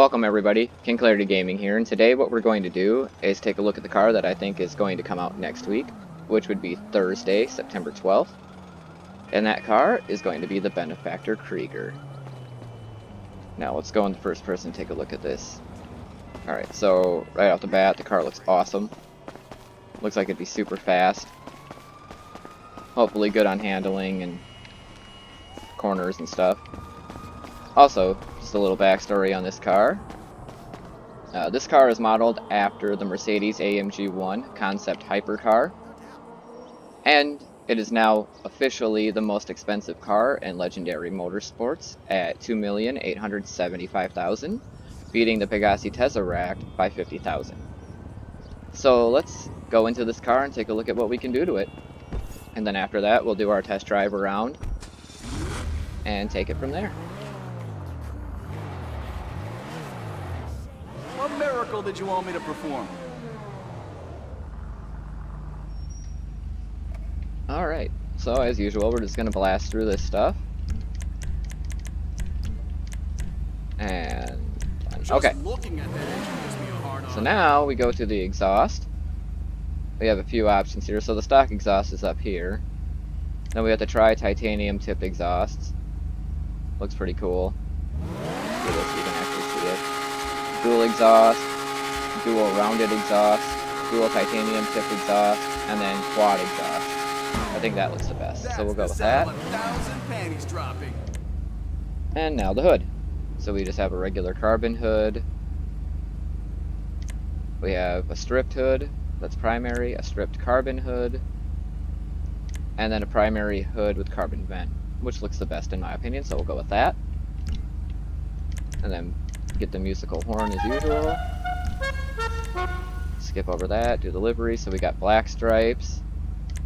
Welcome everybody, King Clarity Gaming here, and today what we're going to do is take a look at the car that I think is going to come out next week, which would be Thursday, September 12th. And that car is going to be the Benefactor Krieger. Now let's go in the first person and take a look at this. Alright, so right off the bat, the car looks awesome. Looks like it'd be super fast. Hopefully good on handling and corners and stuff. Also, just a little backstory on this car. This car is modeled after the Mercedes-AMG 1 concept hypercar, and it is now officially the most expensive car in Legendary Motorsports at $2,875,000, beating the Pegassi Tesseract by $50,000. So let's go into this car and take a look at what we can do to it, and then after that we'll do our test drive around and take it from there. What miracle did you want me to perform? Alright, so as usual, we're just going to blast through this stuff. And, okay. So now we go to the exhaust. We have a few options here. So the stock exhaust is up here. Then we have to try titanium tipped exhausts. Looks pretty cool. Do this so you can actually see it. Dual exhaust, dual rounded exhaust, dual titanium tipped exhaust, and then quad exhaust. I think that looks the best, so we'll go with that. And now the hood. So we just have a regular carbon hood. We have a stripped hood, that's primary, a stripped carbon hood, and then a primary hood with carbon vent, which looks the best in my opinion, so we'll go with that. And then get the musical horn as usual. Skip over that, do the livery. So we got black stripes,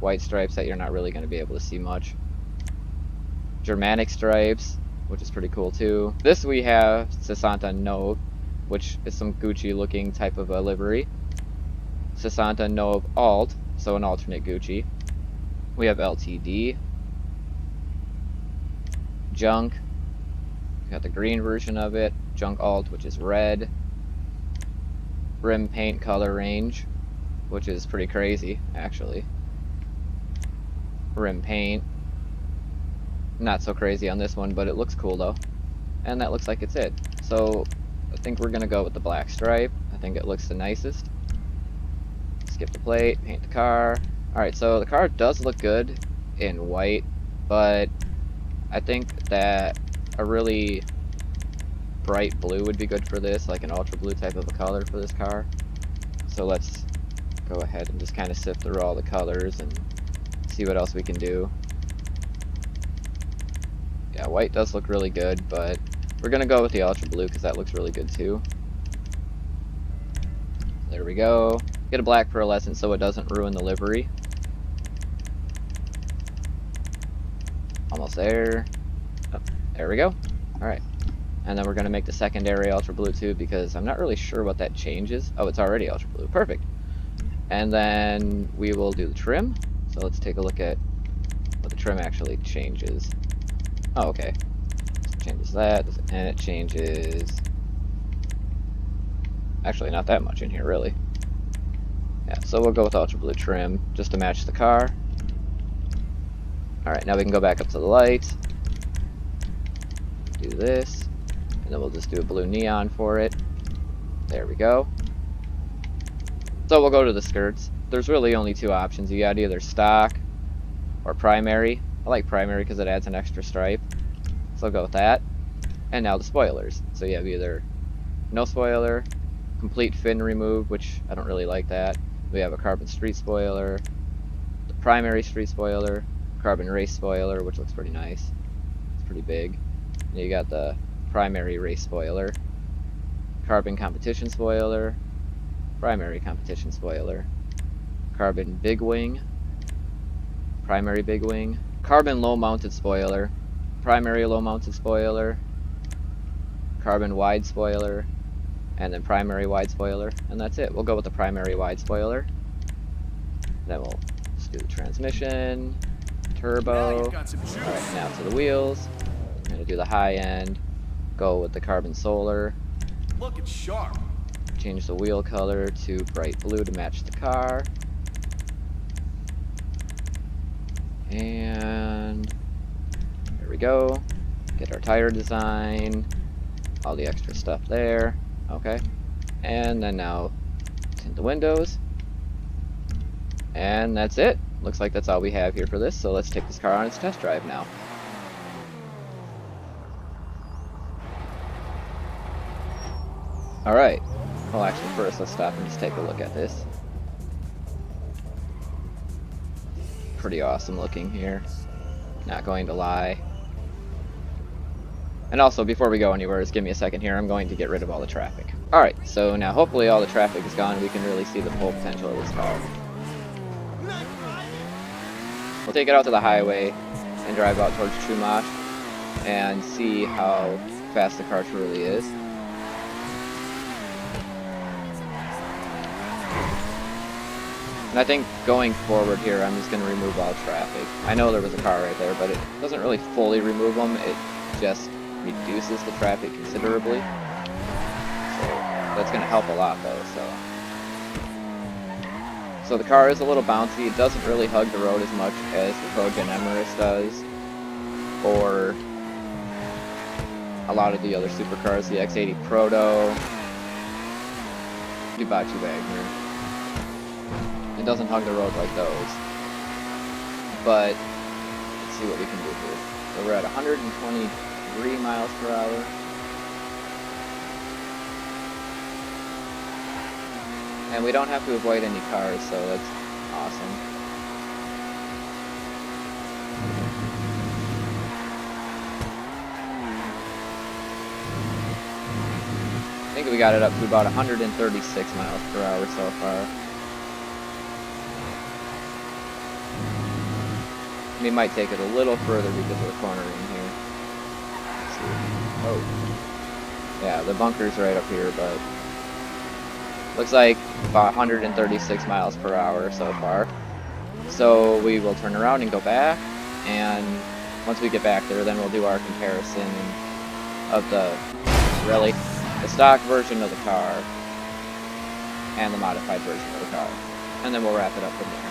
white stripes that you're not really going to be able to see much, Germanic stripes, which is pretty cool too. This we have Sessanta Nove, which is some Gucci looking type of a livery. Sessanta Nove Alt, so an alternate Gucci. We have LTD, Junk, got the green version of it, Junk Alt, which is red, rim paint color range, which is pretty crazy actually. Rim paint, not so crazy on this one, but it looks cool though, and that looks like it's it. So I think we're gonna go with the black stripe. I think it looks the nicest. Skip the plate, paint the car. Alright, so the car does look good in white, but I think that a really bright blue would be good for this, like an ultra blue type of a color for this car. So let's go ahead and just kind of sift through all the colors and see what else we can do. Yeah, white does look really good, but we're gonna go with the ultra blue because that looks really good too. There we go. Get a black pearlescent so it doesn't ruin the livery. Almost there. Oh, there we go. Alright. And then we're going to make the secondary ultra blue too, because I'm not really sure what that changes. Oh, it's already ultra blue. Perfect. And then we will do the trim. So let's take a look at what the trim actually changes. Oh, okay. So it changes that, and it changes... Actually, not that much in here, really. Yeah, so we'll go with ultra blue trim, just to match the car. Alright, now we can go back up to the lights. Do this. And then we'll just do a blue neon for it. There we go. So we'll go to the skirts. There's really only two options. You got either stock or primary. I like primary because it adds an extra stripe. So I'll go with that. And now the spoilers. So you have either no spoiler, complete fin removed, which I don't really like that. We have a carbon street spoiler, the primary street spoiler, carbon race spoiler, which looks pretty nice. It's pretty big. And you got the primary race spoiler, carbon competition spoiler, primary competition spoiler, carbon big wing, primary big wing, carbon low mounted spoiler, primary low mounted spoiler, carbon wide spoiler, and then primary wide spoiler, and that's it. We'll go with the primary wide spoiler. Then we'll just do the transmission, turbo. Alright, now to the wheels. I'm going to do the high end, go with the carbon solar, looking sharp. Change the wheel color to bright blue to match the car. And there we go. Get our tire design. All the extra stuff there. Okay. And then now tint the windows. And that's it. Looks like that's all we have here for this. So let's take this car on its test drive now. Alright. Well, actually, first let's stop and just take a look at this. Pretty awesome looking here. Not going to lie. And also, before we go anywhere, just give me a second here. I'm going to get rid of all the traffic. Alright, so now hopefully all the traffic is gone. We can really see the full potential of this car. We'll take it out to the highway and drive out towards Chumash and see how fast the car truly is. And I think going forward here, I'm just going to remove all traffic. I know there was a car right there, but it doesn't really fully remove them. It just reduces the traffic considerably. So that's going to help a lot, though. So the car is a little bouncy. It doesn't really hug the road as much as the Trojan Emirates does, or a lot of the other supercars, the X80 Proto, Dubachi Wagner. It doesn't hug the road like those. But let's see what we can do here. So we're at 123 miles per hour. And we don't have to avoid any cars, so that's awesome. I think we got it up to about 136 miles per hour so far. We might take it a little further because we're cornering here. Let's see. Oh. Yeah, the bunker's right up here, but looks like about 136 miles per hour so far. So we will turn around and go back, and once we get back there, then we'll do our comparison of the stock version of the car and the modified version of the car. And then we'll wrap it up from there.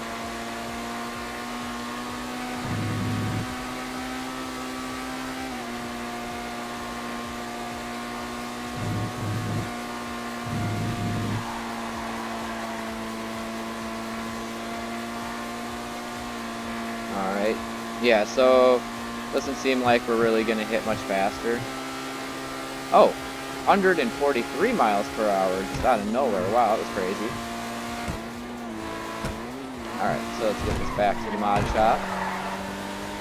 Alright, yeah, so doesn't seem like we're really going to hit much faster. Oh, 143 miles per hour just out of nowhere. Wow, that was crazy. Alright, so let's get this back to the mod shop,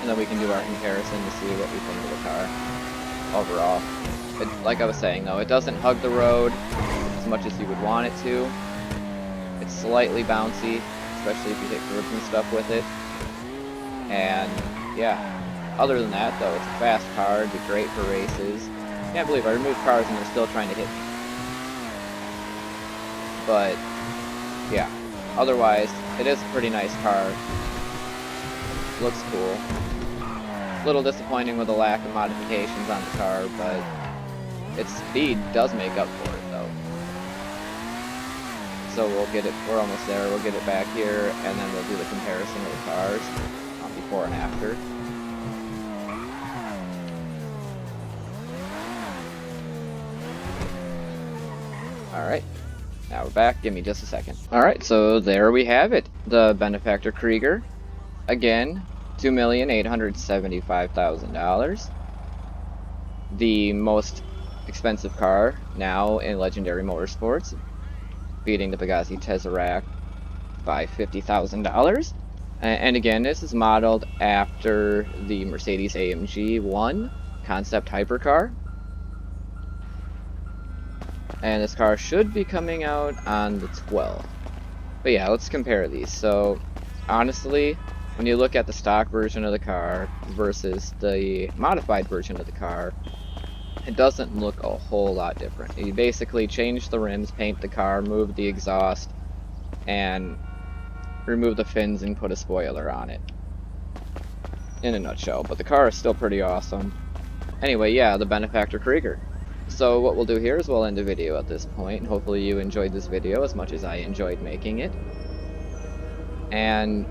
and then we can do our comparison to see what we think of the car overall. Like I was saying though, it doesn't hug the road as much as you would want it to. It's slightly bouncy, especially if you hit curbs and stuff with it. And yeah, other than that though, it's a fast car. It'd be great for races. Can't believe I removed cars and they're still trying to hit me. But yeah, otherwise it is a pretty nice car. Looks cool. A little disappointing with the lack of modifications on the car, but its speed does make up for it though. So we'll get it, we're almost there, we'll get it back here, and then we'll do the comparison of the cars before and after. Alright, now we're back, give me just a second. Alright, so there we have it. The Benefactor Krieger. Again, $2,875,000. The most expensive car now in Legendary Motorsports, beating the Pagani Tesseract by $50,000. And again, this is modeled after the Mercedes AMG 1 concept hypercar. And this car should be coming out on the 12th. But yeah, let's compare these. So, honestly, when you look at the stock version of the car versus the modified version of the car, it doesn't look a whole lot different. You basically change the rims, paint the car, move the exhaust, and remove the fins and put a spoiler on it. In a nutshell, but the car is still pretty awesome. Anyway, yeah, the Benefactor Krieger. So what we'll do here is we'll end the video at this point, and hopefully you enjoyed this video as much as I enjoyed making it. And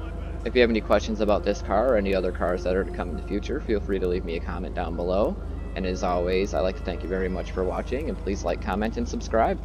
if you have any questions about this car or any other cars that are to come in the future, feel free to leave me a comment down below. And as always, I'd like to thank you very much for watching, and please like, comment, and subscribe.